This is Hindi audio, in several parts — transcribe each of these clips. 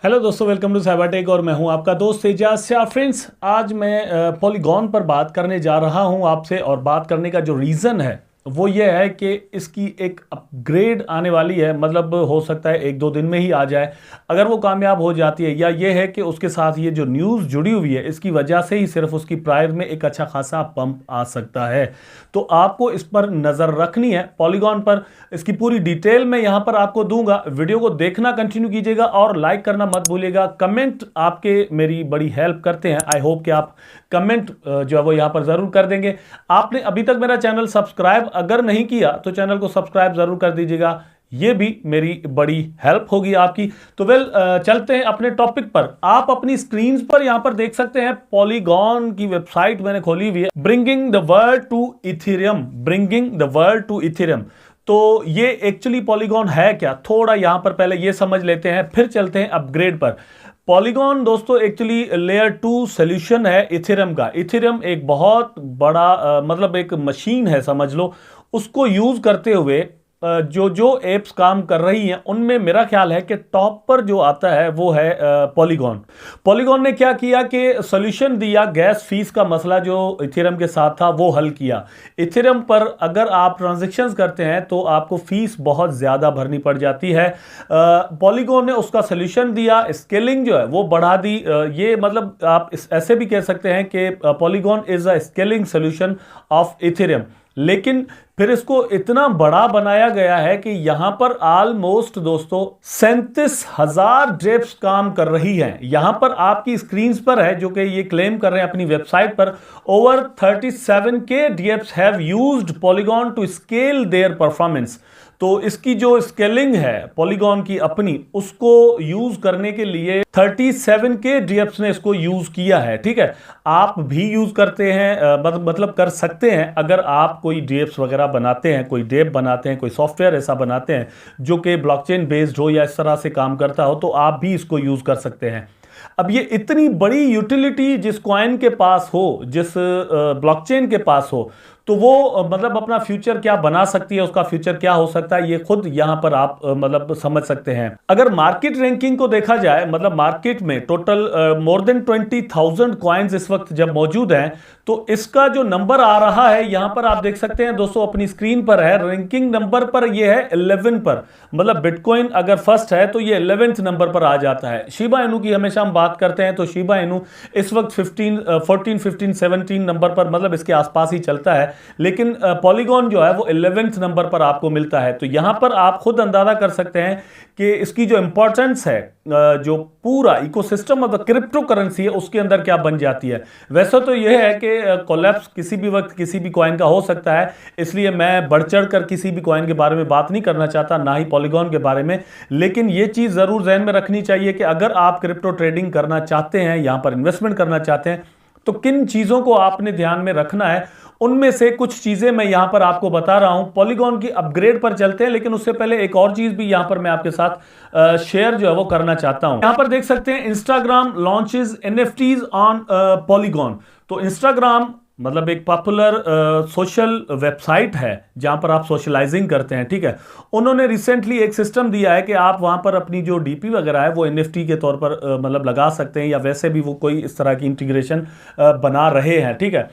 हेलो दोस्तों, वेलकम टू साइबरटेक और मैं हूं आपका दोस्त एजाज शाह। फ्रेंड्स, आज मैं पॉलीगॉन पर बात करने जा रहा हूं आपसे। और बात करने का जो रीज़न है वो ये है कि इसकी एक अपग्रेड आने वाली है। मतलब हो सकता है एक दो दिन में ही आ जाए अगर वो कामयाब हो जाती है, या ये है कि उसके साथ ये जो न्यूज़ जुड़ी हुई है इसकी वजह से ही सिर्फ उसकी प्राइस में एक अच्छा खासा पंप आ सकता है। तो आपको इस पर नज़र रखनी है, पॉलीगॉन पर। इसकी पूरी डिटेल मैं यहाँ पर आपको दूंगा। वीडियो को देखना कंटिन्यू कीजिएगा और लाइक करना मत भूलिएगा। कमेंट आपके मेरी बड़ी हेल्प करते हैं। आई होप कि आप कमेंट जो है वो यहाँ पर ज़रूर कर देंगे। आपने अभी तक मेरा चैनल सब्सक्राइब अगर नहीं किया तो चैनल को सब्सक्राइब ज़रूर कर दीजिएगा, ये भी मेरी बड़ी हेल्प होगी आपकी। तो चलते हैं अपने टॉपिक पर। आप अपनी स्क्रीन पर यहां पर देख सकते हैं पॉलीगॉन की वेबसाइट मैंने खोली हुई है, bringing the world to Ethereum. Bringing the world to Ethereum. तो ये एक्चुअली पॉलीगॉन है क्या, थोड़ा यहां पर पहले ये समझ लेते हैं, फिर चलते हैं अपग्रेड पर। पॉलीगॉन दोस्तों एक्चुअली लेयर 2 सोल्यूशन है इथेरियम का। इथेरियम एक बहुत बड़ा मतलब एक मशीन है समझ लो। उसको यूज करते हुए जो एप्स काम कर रही हैं उनमें मेरा ख्याल है कि टॉप पर जो आता है वो है पॉलीगॉन। पॉलीगॉन ने क्या किया कि सॉल्यूशन दिया, गैस फीस का मसला जो इथेरियम के साथ था वो हल किया। इथेरियम पर अगर आप ट्रांजैक्शंस करते हैं तो आपको फीस बहुत ज़्यादा भरनी पड़ जाती है। पॉलीगॉन ने उसका सॉल्यूशन दिया, स्केलिंग जो है वो बढ़ा दी। ये मतलब आप ऐसे भी कह सकते हैं कि polygon is a scaling solution of Ethereum. लेकिन फिर इसको इतना बड़ा बनाया गया है कि यहां पर ऑलमोस्ट दोस्तों 37,000 डेप्स काम कर रही हैं। यहां पर आपकी स्क्रीन पर है जो कि ये क्लेम कर रहे हैं अपनी वेबसाइट पर, over 37K dapps have used Polygon to scale their performance. तो इसकी जो स्केलिंग है पॉलीगॉन की अपनी, उसको यूज करने के लिए 37K डेप्स ने इसको यूज किया है। ठीक है, आप भी यूज करते हैं, मतलब कर सकते हैं। अगर आप कोई डेप्स वगैरह बनाते हैं, कोई डेप बनाते हैं, कोई सॉफ्टवेयर ऐसा बनाते हैं जो कि ब्लॉकचेन बेस्ड हो या इस तरह से काम करता हो, तो आप भी इसको यूज कर सकते हैं। अब ये इतनी बड़ी यूटिलिटी जिस कॉइन के पास हो, जिस ब्लॉकचेन के पास हो, तो वो मतलब अपना फ्यूचर क्या बना सकती है, उसका फ्यूचर क्या हो सकता है, ये खुद यहां पर आप मतलब समझ सकते हैं। अगर मार्केट रैंकिंग को देखा जाए, मतलब मार्केट में टोटल मोर देन 20,000 कॉइन्स इस वक्त जब मौजूद हैं, तो इसका जो नंबर आ रहा है यहां पर आप देख सकते हैं दोस्तों, अपनी स्क्रीन पर है। रैंकिंग नंबर पर ये है 11 पर। मतलब बिटकॉइन अगर फर्स्ट है तो ये 11th नंबर पर आ जाता है। शिबा इनू की हमेशा हम बात करते हैं तो शिबा इनू इस वक्त 14, 15, 17 नंबर पर, मतलब इसके आसपास ही चलता है। लेकिन पॉलीगॉन जो है वो 11th नंबर पर आपको मिलता है। तो यहां पर आप खुद अंदाजा कर सकते हैं कि इसकी जो इंपॉर्टेंस है, जो पूरा ecosystem of the crypto currency है उसके अंदर क्या बन जाती है। वैसे तो यह है कि कोलैप्स किसी भी वक्त किसी भी कॉइन का हो सकता है, इसलिए मैं बढ़ चढ़ कर किसी भी कॉइन के बारे में बात नहीं करना चाहता, ना ही पॉलीगॉन के बारे में। लेकिन यह चीज जरूर ध्यान में रखनी चाहिए कि अगर आप क्रिप्टो ट्रेडिंग करना चाहते हैं, यहां पर इन्वेस्टमेंट करना चाहते हैं, तो किन चीजों को आपने ध्यान में रखना है। उनमें से कुछ चीजें मैं यहां पर आपको बता रहा हूं। पॉलीगॉन की अपग्रेड पर चलते हैं, लेकिन उससे पहले एक और चीज भी यहां पर मैं आपके साथ शेयर जो है वो करना चाहता हूं। यहां पर देख सकते हैं Instagram launches NFTs on polygon. तो इंस्टाग्राम मतलब एक पॉपुलर सोशल वेबसाइट है जहां पर आप सोशलाइजिंग करते हैं। ठीक है, उन्होंने रिसेंटली एक सिस्टम दिया है कि आप वहां पर अपनी जो डीपी वगैरह है वो एनएफटी के तौर पर मतलब लगा सकते हैं, या वैसे भी वो कोई इस तरह की इंटीग्रेशन बना रहे हैं। ठीक है,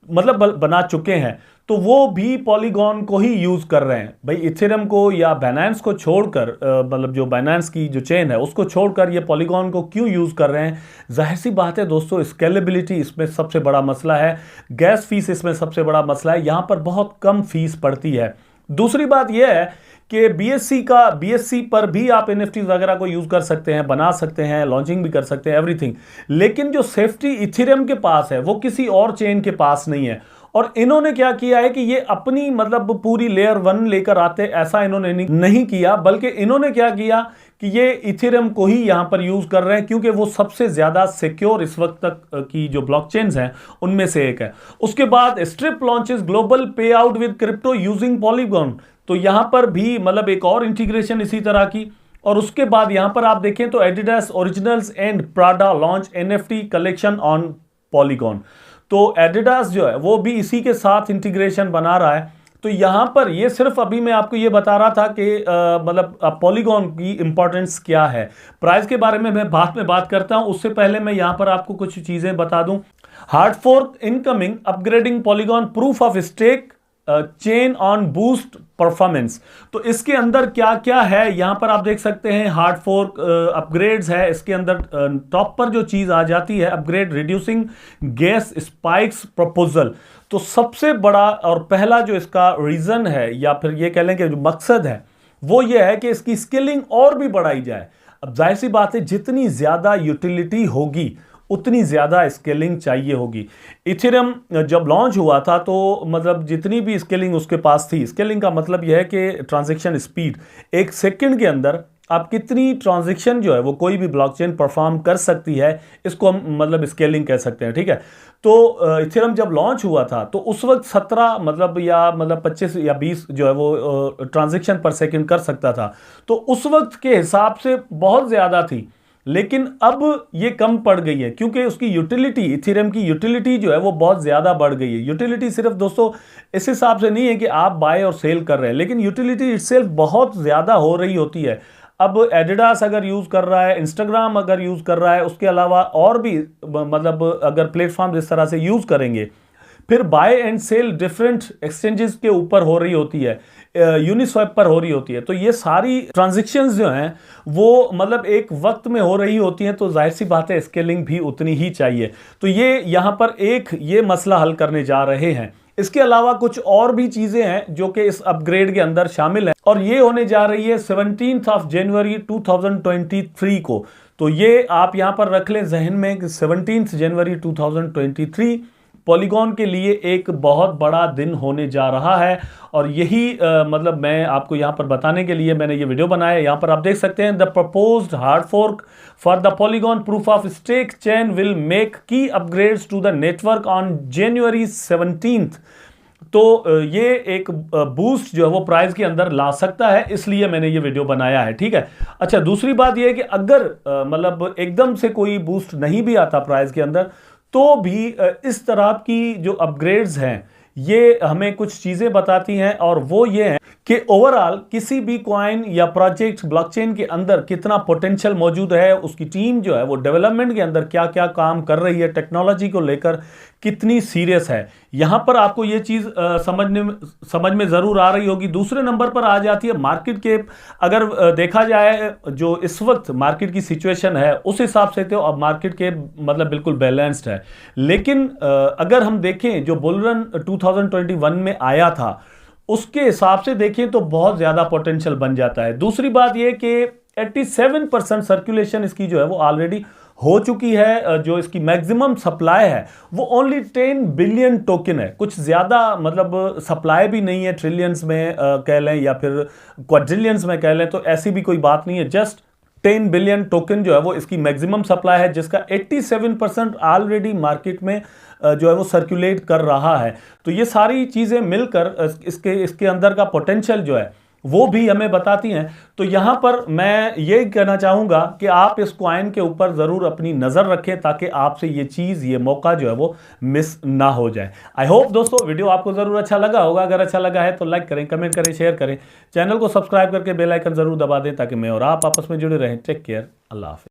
मतलब बना चुके हैं, तो वो भी पॉलीगॉन को ही यूज कर रहे हैं। भाई इथेरियम को या बाइनेंस को छोड़कर, मतलब जो बाइनेंस की जो चेन है उसको छोड़कर ये पॉलीगॉन को क्यों यूज कर रहे हैं। जाहिर सी बात है दोस्तों, स्केलेबिलिटी इसमें सबसे बड़ा मसला है, गैस फीस इसमें सबसे बड़ा मसला है। यहां पर बहुत कम फीस पड़ती है। दूसरी बात यह है कि बीएससी पर भी आप एनएफटी वगैरह को यूज कर सकते हैं, बना सकते हैं, लॉन्चिंग भी कर सकते हैं, एवरीथिंग। लेकिन जो सेफ्टी इथेरियम के पास है वो किसी और चेन के पास नहीं है। और इन्होंने क्या किया है कि ये अपनी मतलब पूरी लेयर 1 लेकर आते, ऐसा इन्होंने नहीं किया, बल्कि इन्होंने क्या किया कि ये इथेरियम को ही यहां पर यूज कर रहे हैं, क्योंकि वो सबसे ज्यादा सिक्योर इस वक्त तक की जो ब्लॉकचेन्स हैं उनमें से एक है। उसके बाद स्ट्रिप लॉन्चेस ग्लोबल पे out with crypto using polygon. तो यहां पर भी मतलब एक और इंटीग्रेशन इसी तरह की। और उसके बाद यहां पर आप देखें तो Adidas originals and Prada launch NFT collection on polygon. तो एडिडास जो है वो भी इसी के साथ इंटीग्रेशन बना रहा है। तो यहां पर ये सिर्फ अभी मैं आपको ये बता रहा था कि मतलब पॉलीगॉन की इंपॉर्टेंस क्या है। प्राइस के बारे में मैं बाद में बात करता हूं, उससे पहले मैं यहां पर आपको कुछ चीजें बता दूं। Hard fork incoming, upgrading Polygon proof of stake chain on boost performance. तो इसके अंदर क्या क्या है यहां पर आप देख सकते हैं। हार्ड फोर्क अपग्रेड्स है, इसके अंदर टॉप पर जो चीज आ जाती है, upgrade reducing gas spikes proposal. तो सबसे बड़ा और पहला जो इसका रीजन है या फिर ये कह लें कि जो मकसद है वो ये है कि इसकी स्केलिंग और भी बढ़ाई जाए। अब जाहिर सी बात है, जितनी ज्यादा यूटिलिटी होगी उतनी ज्यादा स्केलिंग चाहिए होगी। इथेरियम जब लॉन्च हुआ था तो मतलब जितनी भी स्केलिंग उसके पास थी, स्केलिंग का मतलब यह है कि ट्रांजैक्शन स्पीड, एक सेकंड के अंदर आप कितनी ट्रांजैक्शन जो है वो कोई भी ब्लॉकचेन परफॉर्म कर सकती है, इसको हम मतलब स्केलिंग कह सकते हैं, ठीक है। तो इथेरियम जब लॉन्च हुआ था तो उस वक्त 17 मतलब 25 या 20 जो है वो ट्रांजैक्शन पर सेकंड कर सकता था। तो उस वक्त के हिसाब से बहुत ज्यादा थी, लेकिन अब ये कम पड़ गई है क्योंकि उसकी यूटिलिटी, इथेरियम की यूटिलिटी जो है वो बहुत ज्यादा बढ़ गई है। यूटिलिटी सिर्फ दोस्तों इस हिसाब से नहीं है कि आप बाय और सेल कर रहे हैं, लेकिन यूटिलिटी इटसेल्फ बहुत ज्यादा हो रही होती है। अब एडिडास अगर यूज कर रहा है, इंस्टाग्राम अगर यूज कर रहा है, उसके अलावा और भी मतलब अगर प्लेटफॉर्म इस तरह से यूज करेंगे, फिर buy and sell different exchanges के ऊपर हो रही होती है, यूनिस्वैप पर हो रही होती है। तो ये सारी ट्रांजैक्शंस जो हैं वो मतलब एक वक्त में हो रही होती हैं, तो जाहिर सी बात है स्केलिंग भी उतनी ही चाहिए। तो ये यहां पर एक ये मसला हल करने जा रहे हैं। इसके अलावा कुछ और भी चीजें हैं जो कि इस अपग्रेड के अंदर शामिल है, और ये होने जा रही है 17 जनवरी 2023 को। तो ये आप यहां पर रख लें जहन में कि 17 जनवरी 2023 पॉलीगॉन के लिए एक बहुत बड़ा दिन होने जा रहा है। और यही मतलब मैं आपको यहां पर बताने के लिए मैंने ये वीडियो बनाया। यहां पर आप देख सकते हैं, the proposed hard fork for the Polygon proof of stake chain will make key upgrades to the network on January 17। तो ये एक बूस्ट जो है वो प्राइस के अंदर ला सकता है, इसलिए मैंने ये वीडियो बनाया है, ठीक है। अच्छा, दूसरी बात ये है कि अगर मतलब एकदम से कोई बूस्ट नहीं भी आता प्राइस के अंदर, तो भी इस तरह की जो अपग्रेड्स हैं ये हमें कुछ चीजें बताती हैं, और वो ये है कि ओवरऑल किसी भी कॉइन या प्रोजेक्ट ब्लॉकचेन के अंदर कितना पोटेंशियल मौजूद है, उसकी टीम जो है वो डेवलपमेंट के अंदर क्या क्या काम कर रही है, टेक्नोलॉजी को लेकर कितनी सीरियस है। यहां पर आपको ये चीज समझ में जरूर आ रही होगी। दूसरे नंबर पर आ जाती है मार्केट कैप। अगर देखा जाए जो इस वक्त मार्केट की सिचुएशन है उस हिसाब से तो अब मार्केट कैप मतलब बिल्कुल बैलेंस्ड है, लेकिन अगर हम देखें जो बुलरन 2021 में आया था उसके हिसाब से देखें तो बहुत ज्यादा पोटेंशियल बन जाता है। दूसरी बात यह कि 87% सर्कुलेशन इसकी जो है वो ऑलरेडी हो चुकी है। जो इसकी मैक्सिमम सप्लाई है वो ओनली 10 बिलियन टोकन है, कुछ ज्यादा मतलब सप्लाई भी नहीं है, ट्रिलियंस में कह लें या फिर क्वाड्रिलियंस में कह लें, तो ऐसी भी कोई बात नहीं है। जस्ट 10 बिलियन टोकन जो है वो इसकी मैक्सिमम सप्लाई है, जिसका 87% ऑलरेडी मार्केट में जो है वो सर्कुलेट कर रहा है। तो ये सारी चीजें मिलकर इसके अंदर का पोटेंशियल जो है वो भी हमें बताती हैं। तो यहां पर मैं ये कहना चाहूंगा कि आप इस कॉइन के ऊपर जरूर अपनी नजर रखें ताकि आपसे ये चीज, ये मौका जो है वो मिस ना हो जाए। आई होप दोस्तों वीडियो आपको जरूर अच्छा लगा होगा। अगर अच्छा लगा है तो लाइक करें, कमेंट करें, शेयर करें, चैनल को सब्सक्राइब करके बेल आइकन जरूर दबा दें ताकि मैं और आप आपस में जुड़े रहें। टेक केयर, अल्लाह हाफिज।